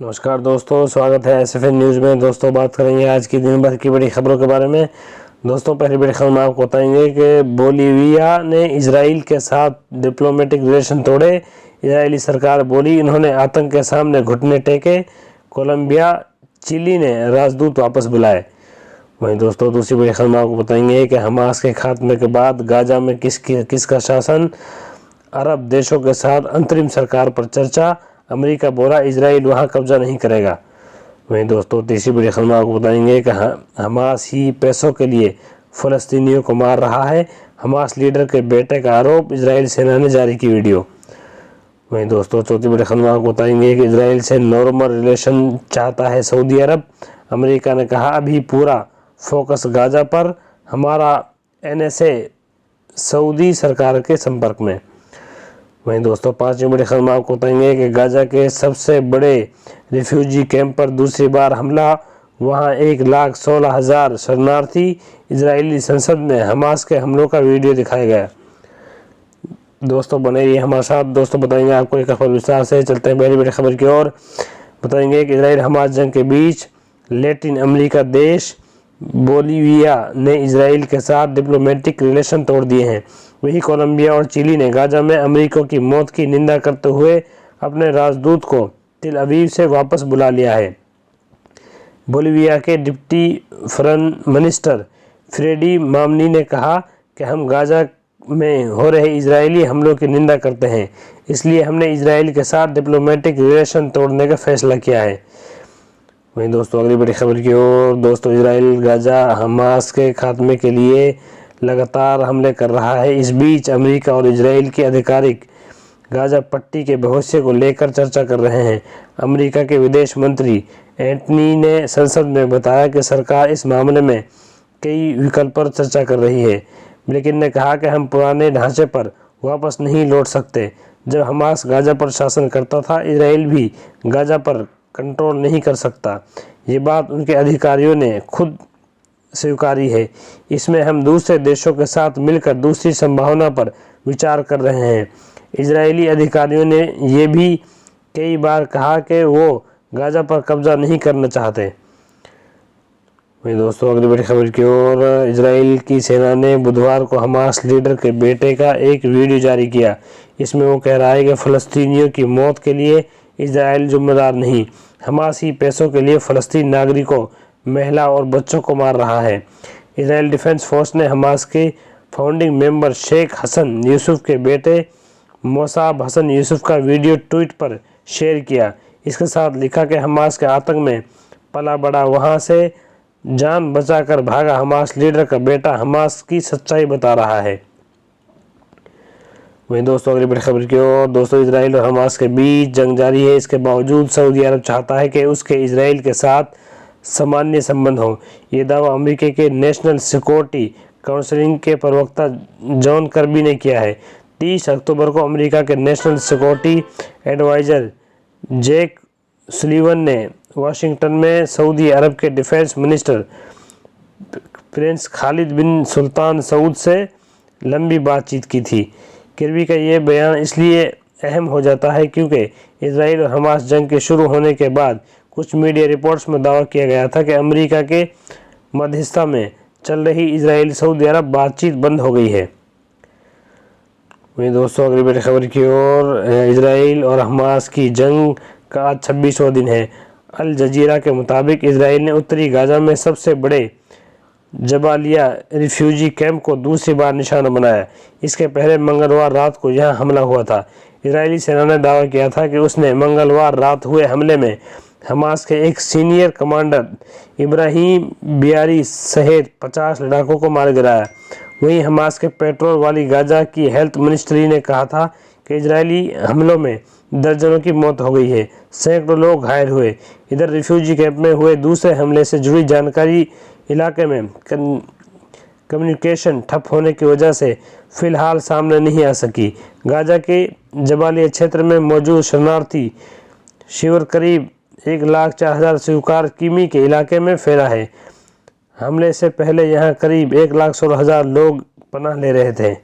नमस्कार दोस्तों, स्वागत है SFN न्यूज़ में। दोस्तों बात करेंगे आज की दिन भर की बड़ी खबरों के बारे में। दोस्तों पहली बड़ी खबर में आपको बताएंगे कि बोलीविया ने इजराइल के साथ डिप्लोमेटिक रिलेशन तोड़े। इजरायली सरकार बोली इन्होंने आतंक के सामने घुटने टेके। कोलंबिया चिली ने राजदूत वापस बुलाए। वहीं दोस्तों दूसरी बड़ी खबर में आपको बताएंगे कि हमास के खात्मे के बाद गाजा में किसका शासन, अरब देशों के साथ अंतरिम सरकार पर चर्चा। अमेरिका बोला इजराइल वहां कब्जा नहीं करेगा। वहीं दोस्तों तीसरी बड़ी खबर में आपको बताएंगे कि हमास ही पैसों के लिए फ़लस्तीनियों को मार रहा है। हमास लीडर के बेटे का आरोप, इजराइल सेना ने जारी की वीडियो। वहीं दोस्तों चौथी बड़ी खबर में आपको बताएंगे कि इजराइल से नॉर्मल रिलेशन चाहता है सऊदी अरब। अमेरिका ने कहा अभी पूरा फोकस गाजा पर, हमारा NSA सऊदी सरकार के संपर्क में। वहीं दोस्तों पांचवी बड़ी खबर में आपको बताएंगे कि गाजा के सबसे बड़े रिफ्यूजी कैंप पर दूसरी बार हमला, वहां 1,16,000 शरणार्थी। इजरायली संसद में हमास के हमलों का वीडियो दिखाया गया। दोस्तों बने रहिए हमारे साथ। दोस्तों बताएंगे आपको एक खबर विस्तार से। चलते हैं पहली बड़ी खबर की ओर। बताएंगे कि इजराइल हमास जंग के बीच लैटिन अमेरिका देश बोलीविया ने इजराइल के साथ डिप्लोमेटिक रिलेशन तोड़ दिए हैं। वहीं कोलंबिया और चिली ने गाजा में अमेरिका की मौत की निंदा करते हुए अपने राजदूत को तेल अवीव से वापस बुला लिया है। बोलीविया के डिप्टी फॉरेन मिनिस्टर फ्रेडी मामनी ने कहा कि हम गाजा में हो रहे इजरायली हमलों की निंदा करते हैं, इसलिए हमने इजराइल के साथ डिप्लोमेटिक रिलेशन तोड़ने का फैसला किया है। वहीं दोस्तों अगली बड़ी खबर की ओर। दोस्तों इजराइल गाजा हमास के खात्मे के लिए लगातार हमले कर रहा है। इस बीच अमेरिका और इजराइल के आधिकारिक गाजा पट्टी के भविष्य को लेकर चर्चा कर रहे हैं। अमेरिका के विदेश मंत्री एंटनी ने संसद में बताया कि सरकार इस मामले में कई विकल्प पर चर्चा कर रही है, लेकिन ने कहा कि हम पुराने ढांचे पर वापस नहीं लौट सकते। जब हमास गाजा पर शासन करता था, इजराइल भी गाजा पर कंट्रोल नहीं कर सकता। ये बात उनके अधिकारियों ने खुद स्वीकारी है। इसमें हम दूसरे देशों के साथ मिलकर दूसरी संभावना पर विचार कर रहे हैं। इजरायली अधिकारियों ने ये भी कई बार कहा कि वो गाजा पर कब्जा नहीं करना चाहते। वहीं दोस्तों अगली बड़ी खबर की ओर। इजराइल की सेना ने बुधवार को हमास लीडर के बेटे का एक वीडियो जारी किया। इसमें वो कह रहा है कि फ़लस्तीनियों की मौत के लिए इजराइल जिम्मेदार नहीं, हमास ही पैसों के लिए फ़लस्तीन नागरिकों, महिला और बच्चों को मार रहा है। इजराइल डिफेंस फोर्स ने हमास के फाउंडिंग मेंबर शेख हसन यूसुफ के बेटे मोसाब हसन यूसुफ का वीडियो ट्वीट पर शेयर किया। इसके साथ लिखा कि हमास के आतंक में पला बड़ा, वहां से जान बचाकर भागा हमास लीडर का बेटा हमास की सच्चाई बता रहा है। वहीं दोस्तों अगली बड़ी खबर की ओर। दोस्तों इजराइल और हमास के बीच जंग जारी है। इसके बावजूद सऊदी अरब चाहता है कि उसके इजराइल के साथ सामान्य संबंध हो। ये दावा अमेरिका के नेशनल सिक्योरिटी काउंसिल के प्रवक्ता जॉन कर्बी ने किया है। 30 अक्टूबर को अमेरिका के national security adviser Jack Sullivan ने वाशिंगटन में सऊदी अरब के defence minister prince Khalid bin Sultan Saud से लंबी बातचीत की थी। कर्बी का ये बयान इसलिए अहम हो जाता है क्योंकि इजराइल और हमास जंग के शुरू होने के बाद कुछ मीडिया रिपोर्ट्स में दावा किया गया था कि अमेरिका के मध्यस्थता में चल रही इजराइल सऊदी अरब बातचीत बंद हो गई है। वहीं दोस्तों अगली बड़ी खबर की ओर। इजराइल और हमास की जंग का आज 26वां दिन है। अल जजीरा के मुताबिक इजराइल ने उत्तरी गाजा में सबसे बड़े जबालिया रिफ्यूजी कैंप को दूसरी बार निशाना बनाया। इसके पहले मंगलवार रात को यहां हमला हुआ था। इजरायली सेना ने दावा किया था कि उसने मंगलवार रात हुए हमले में हमास के एक सीनियर कमांडर इब्राहिम बियारी सहित 50 लड़ाकों को मार गिराया। वहीं हमास के पेट्रोल वाली गाजा की हेल्थ मिनिस्ट्री ने कहा था कि इजरायली हमलों में दर्जनों की मौत हो गई है, सैकड़ों लोग घायल हुए। इधर रिफ्यूजी कैंप में हुए दूसरे हमले से जुड़ी जानकारी इलाके में कम्युनिकेशन ठप होने की वजह से फिलहाल सामने नहीं आ सकी। गाजा के जबालिया क्षेत्र में मौजूद शरणार्थी शिविर करीब 1,04,000 स्वीकार किमी के इलाके में फैला है। हमले से पहले यहां करीब 1,16,000 लोग पनाह ले रहे थे।